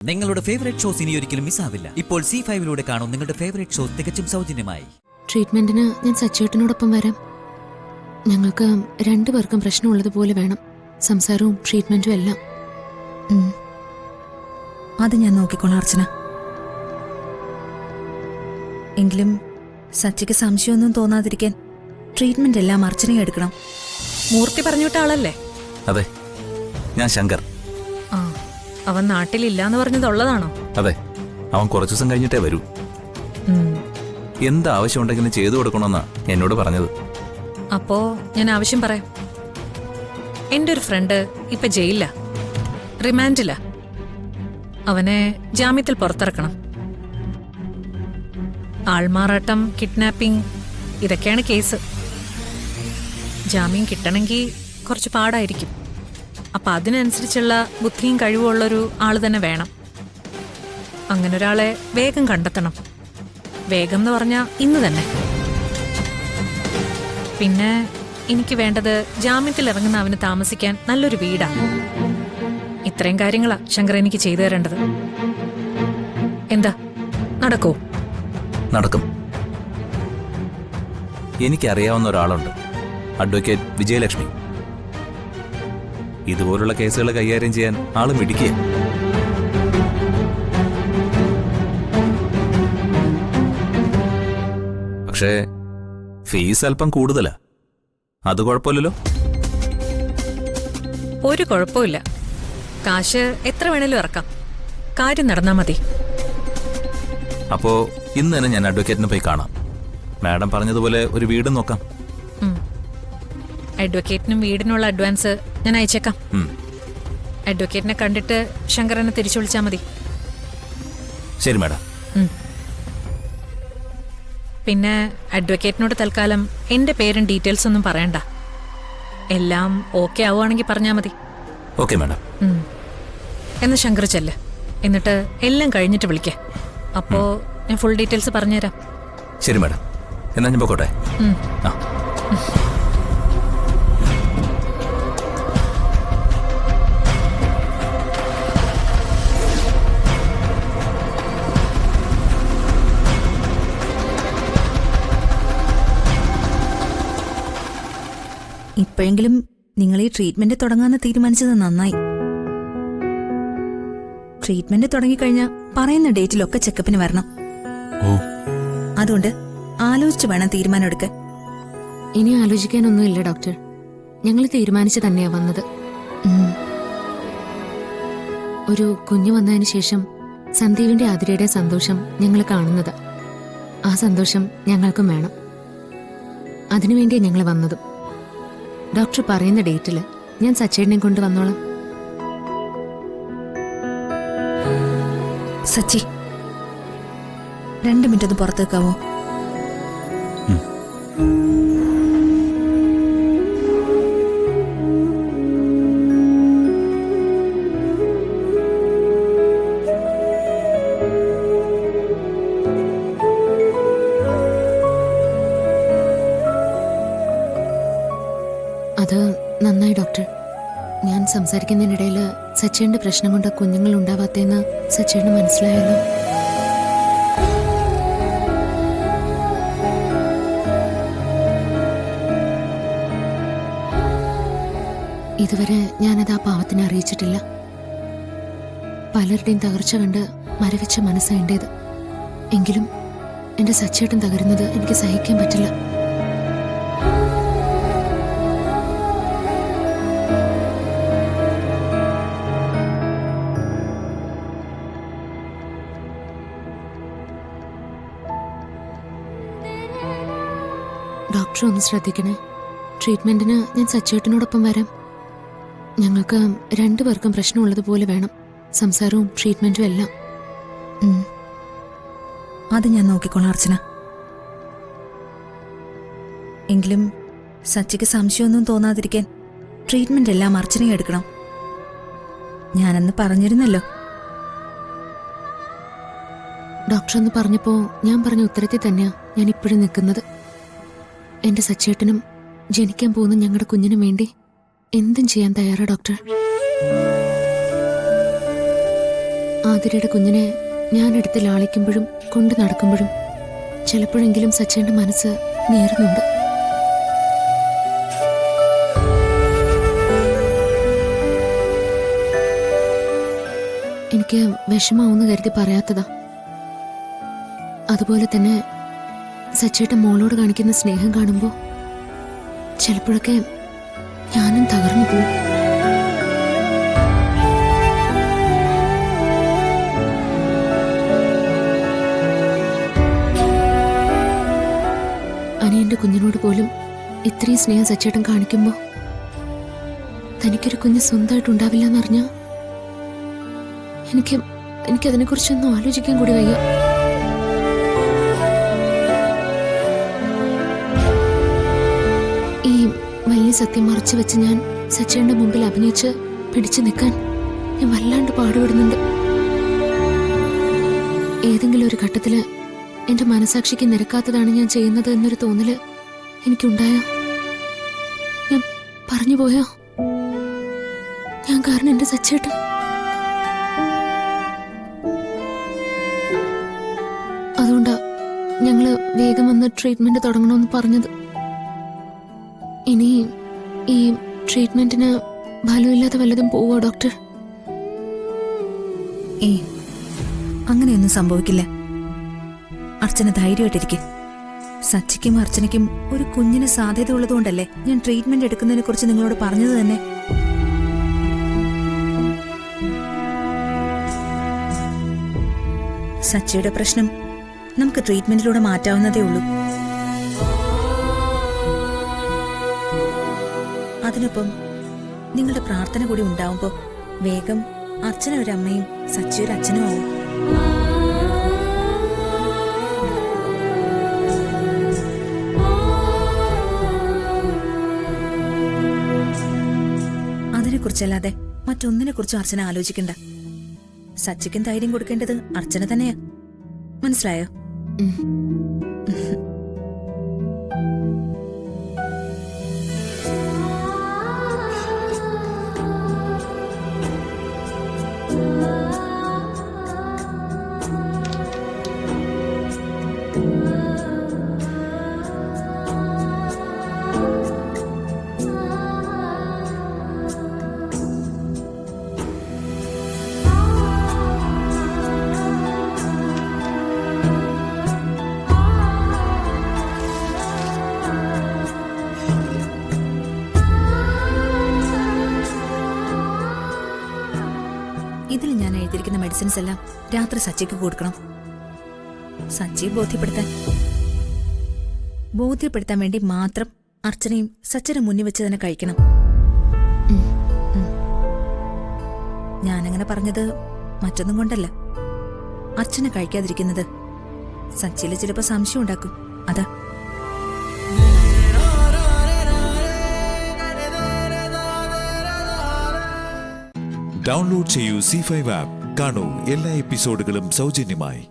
നിങ്ങളുടെ favourite shows ഇനി ഒരിക്കലും മിസ്സാവില്ല. ഇപ്പോൾ C5 കാണും നിങ്ങളുടെ ഫേവറേറ്റ് ഷോസ് തികച്ചും സൗജന്യമായി. ട്രീറ്റ്മെന്റിന് ഞാൻ സച്ചേട്ടനോടൊപ്പം വരാം. ഞങ്ങൾക്ക് രണ്ടുപേർക്കും പ്രശ്നമുള്ളതുപോലെ വേണം, സംസാരവും ട്രീറ്റ്മെന്റും എല്ലാം. അത് ഞാൻ നോക്കിക്കോളാം അർച്ചന. എങ്കിലും സച്ചിക്ക് സംശയമൊന്നും തോന്നാതിരിക്കാൻ ട്രീറ്റ്മെന്റ് എല്ലാം അർച്ചനയെ എടുക്കണം. മൂർത്തി പറഞ്ഞുവിട്ട ആളല്ലേ? അതെ, ഞാൻ ശങ്കർ. അവൻ നാട്ടിലില്ലാന്ന് പറഞ്ഞതുള്ളതാണോ? അതെ, അവൻ കുറച്ചു ദിവസം കഴിഞ്ഞിട്ടേ വരൂ. എന്ത് ആവശ്യമുണ്ടെങ്കിലും ചെയ്തു കൊടുക്കണമെന്നാ എന്നോട് പറഞ്ഞത്. അപ്പോ ഞാൻ ആവശ്യം പറയാം. എന്റെ ഒരു ഫ്രണ്ട് ഇപ്പൊ ജയിലില, റിമാൻഡില. അവനെ ജാമ്യത്തിൽ പുറത്തിറക്കണം. ആൾമാറാട്ടം, കിഡ്നാപ്പിംഗ്, ഇതൊക്കെയാണ് കേസ്. ജാമ്യം കിട്ടണമെങ്കിൽ കുറച്ച് പാടായിരിക്കും. അപ്പൊ അതിനനുസരിച്ചുള്ള ബുദ്ധിയും കഴിവുള്ളൊരു ആള് തന്നെ വേണം. അങ്ങനെ ഒരാളെ വേഗം കണ്ടെത്തണം. വേഗം എന്ന് പറഞ്ഞാൽ ഇന്ന് തന്നെ. പിന്നെ എനിക്ക് വേണ്ടത് ജാമ്യത്തിൽ ഇറങ്ങുന്ന അവന് താമസിക്കാൻ നല്ലൊരു വീടാണ്. ഇത്രയും കാര്യങ്ങളാ ശങ്കർ എനിക്ക് ചെയ്തു തരേണ്ടത്. എന്താ, നടക്കൂ? നടക്കും. എനിക്കറിയാവുന്ന ഒരാളുണ്ട്, അഡ്വക്കേറ്റ് വിജയലക്ഷ്മി. ഇതുപോലുള്ള കേസുകൾ കൈകാര്യം ചെയ്യാൻ ആള് മിടുക്കിയ. പക്ഷേ ഫീസ് അല്പം കൂടുതലാ. അത് കുഴപ്പമില്ലല്ലോ? ഒരു കുഴപ്പമില്ല. കാശ് എത്ര വേണേലും ഇറക്കാം. കാര്യം നടന്നാ മതി. അപ്പോ ഇന്ന് തന്നെ ഞാൻ അഡ്വക്കേറ്റിനെ പോയി കാണാം. മാഡം പറഞ്ഞതുപോലെ ഒരു വീടും നോക്കാം. അഡ്വക്കേറ്റിനും വീടിനുള്ള അഡ്വാൻസ് ഞാൻ അയച്ചേക്കാം. അഡ്വക്കേറ്റിനെ കണ്ടിട്ട് ശങ്കരനെ തിരിച്ചു വിളിച്ചാൽ മതി. ശരി മാഡം. പിന്നെ അഡ്വക്കേറ്റിനോട് തൽക്കാലം എന്റെ പേരും ഡീറ്റെയിൽസ് ഒന്നും പറയണ്ട. എല്ലാം ഓക്കെ ആവുകയാണെങ്കിൽ പറഞ്ഞാൽ മതി. Okay madam. എന്ന് ശങ്കർ ചെല്ല്. എന്നിട്ട് എല്ലാം കഴിഞ്ഞിട്ട് വിളിക്കേ. അപ്പോ ഞാൻ ഫുൾ ഡീറ്റെയിൽസ് പറഞ്ഞുതരാം. ശരി മാഡം, എന്നാ ഞാൻ പോട്ടെ. ഇപ്പോഴെങ്കിലും നിങ്ങൾ ഈ ട്രീറ്റ്മെന്റ് തുടങ്ങാന്ന് തീരുമാനിച്ചത് നന്നായി. ട്രീറ്റ്മെന്റ് തുടങ്ങിക്കഴിഞ്ഞാൽ പറയുന്ന ഡേറ്റിലൊക്കെ ചെക്കപ്പിന് വരണം. അതുകൊണ്ട് ആലോചിച്ച് വേണം തീരുമാനം എടുക്കാൻ. ഇനി ആലോചിക്കാനൊന്നുമില്ല ഡോക്ടർ, ഞങ്ങൾ തീരുമാനിച്ചു തന്നെയാ വന്നത്. ഒരു കുഞ്ഞു വന്നതിന് ശേഷം സന്ദീപിന്റെ ആതിരയുടെ സന്തോഷം ഞങ്ങൾ കാണുന്നത്. ആ സന്തോഷം ഞങ്ങൾക്കും വേണം. അതിനുവേണ്ടിയാണ് ഞങ്ങൾ വന്നതും. ഡോക്ടർ പറയുന്ന ഡേറ്റില് ഞാൻ സച്ചേട്ടനെ കൊണ്ട് വന്നോളാം. സച്ചി, 2 മിനിറ്റ് ഒന്ന് പുറത്തേക്കാവോ? അത് നന്നായി ഡോക്ടർ. ഞാൻ സംസാരിക്കുന്നതിനിടയിൽ സച്ചേന്റെ പ്രശ്നം കൊണ്ട് കുഞ്ഞുങ്ങൾ ഉണ്ടാവാത്തേന്ന് സച്ചേന് മനസ്സിലായല്ലോ. ഇതുവരെ ഞാനത് ആ പാവത്തിനെ അറിയിച്ചിട്ടില്ല. പലരുടെയും തകർച്ച കണ്ട് മരവിച്ച മനസ്സേണ്ടത്. എങ്കിലും എന്റെ സച്ചേട്ടൻ തകരുന്നത് എനിക്ക് സഹിക്കാൻ പറ്റില്ല. ഡോക്ടർ ഒന്ന് ശ്രദ്ധിക്കണേ. ട്രീറ്റ്മെന്റിന് ഞാൻ സച്ചേട്ടനോടൊപ്പം വരാം. ഞങ്ങൾക്ക് രണ്ടുപേർക്കും പ്രശ്നമുള്ളതുപോലെ വേണം, സംസാരവും ട്രീറ്റ്മെന്റും എല്ലാം. അത് ഞാൻ നോക്കിക്കോളാം അർച്ചന. എങ്കിലും സച്ചിക്ക് സംശയമൊന്നും തോന്നാതിരിക്കാൻ ട്രീറ്റ്മെന്റ് എല്ലാം അർച്ചനയെ എടുക്കണം. ഞാനന്ന് പറഞ്ഞിരുന്നല്ലോ. ഡോക്ടർ എന്ന് പറഞ്ഞപ്പോ ഞാൻ പറഞ്ഞ ഉത്തരത്തിൽ തന്നെയാ ഞാൻ ഇപ്പോഴും നിൽക്കുന്നത്. എന്റെ സച്ചേട്ടനും ജനിക്കാൻ പോകുന്ന ഞങ്ങളുടെ കുഞ്ഞിനും വേണ്ടി എന്തും ചെയ്യാൻ തയ്യാറാ ഡോക്ടർ. ആതിരയുടെ കുഞ്ഞിനെ ഞാനെടുത്ത് ലാളിക്കുമ്പോഴും കൊണ്ടു നടക്കുമ്പോഴും ചിലപ്പോഴെങ്കിലും സച്ചേന്റെ മനസ്സ് നേരുന്നുണ്ട്. എനിക്ക് വിഷമാവെന്ന് കരുതി പറയാത്തതാ. അതുപോലെ തന്നെ സച്ചേട്ടൻ മോളോട് കാണിക്കുന്ന സ്നേഹം കാണുമ്പോൾ ചിലപ്പോഴൊക്കെ ഞാനും തകർന്നു പോകും. അനിയന്റെ കുഞ്ഞിനോട് പോലും ഇത്രയും സ്നേഹം സച്ചേട്ടൻ കാണിക്കുമ്പോൾ തനിക്കൊരു കുഞ്ഞ് സ്വന്തമായിട്ടുണ്ടാവില്ല എന്നറിഞ്ഞാൽ എനിക്കതിനെക്കുറിച്ചൊന്നും ആലോചിക്കാൻ കൂടി വയ്യ. ഈ വലിയ സത്യം മറച്ചു വെച്ച് ഞാൻ സച്ചേട്ടന്റെ മുമ്പിൽ അഭിനയിച്ച് പിടിച്ചു നിൽക്കാൻ ഞാൻ വല്ലാണ്ട് പാടുപെടുന്നുണ്ട്. ഏതെങ്കിലും ഒരു ഘട്ടത്തില് എന്റെ മനസാക്ഷിക്ക് നിരക്കാത്തതാണ് ഞാൻ ചെയ്യുന്നത് എന്നൊരു തോന്നല് എനിക്കുണ്ടായോ? ഞാൻ പറഞ്ഞു പോയോ? ഞാൻ കാരണം എന്റെ സച്ചേട്ടൻ. അതുകൊണ്ടാ ഞങ്ങള് വേഗം വന്ന് ട്രീറ്റ്മെന്റ് തുടങ്ങണമെന്ന് പറഞ്ഞത്. ഇനി ഈ ട്രീറ്റ്മെന്റിന് ഫലമില്ലാതെ വല്ലതും പോവോ ഡോക്ടർ? അങ്ങനെയൊന്നും സംഭവിക്കില്ല. അർച്ചന ധൈര്യമായിട്ടിരിക്കും. സച്ചിക്കും അർച്ചനയ്ക്കും ഒരു കുഞ്ഞിന് സാധ്യത ഉള്ളതുകൊണ്ടല്ലേ ഞാൻ ട്രീറ്റ്മെന്റ് എടുക്കുന്നതിനെ കുറിച്ച് നിങ്ങളോട് പറഞ്ഞത് തന്നെ. സച്ചിയുടെ പ്രശ്നം നമുക്ക് ട്രീറ്റ്മെന്റിലൂടെ മാറ്റാവുന്നതേ ഉള്ളൂ. അതിനൊപ്പം നിങ്ങളുടെ പ്രാർത്ഥന കൂടി ഉണ്ടാവുമ്പോ വേഗം അർച്ചന ഒരു അമ്മയും സച്ചി ഒരു അച്ഛനും ആവും. അതിനെക്കുറിച്ചല്ലാതെ മറ്റൊന്നിനെ കുറിച്ചും അർച്ചന ആലോചിക്കണ്ട. സച്ചിക്കും ധൈര്യം കൊടുക്കേണ്ടത് അർച്ചന തന്നെയാ. മനസ്സിലായോ? ഇതിൽ ഞാൻ എഴുതിയിരിക്കുന്ന മെഡിസിൻസ് എല്ലാം രാത്രി സച്ചിക്ക് കൊടുക്കണം. സച്ചിയെ ബോധ്യപ്പെടുത്താൻ വേണ്ടി മാത്രം അർച്ചനയും സച്ചിയുടെ മുന്നിൽ വെച്ച് തന്നെ കഴിക്കണം. ഞാനങ്ങനെ പറഞ്ഞത് മറ്റൊന്നും കൊണ്ടല്ല. അർച്ചന കഴിക്കാതിരിക്കുന്നത് സച്ചിയിൽ ചിലപ്പോൾ സംശയം ഉണ്ടാക്കും. അതാ. ഡൗൺലോഡ് ചെയ്യൂ C5 ആപ്പ്. കാണൂ എല്ലാ എപ്പിസോഡുകളും സൗജന്യമായി.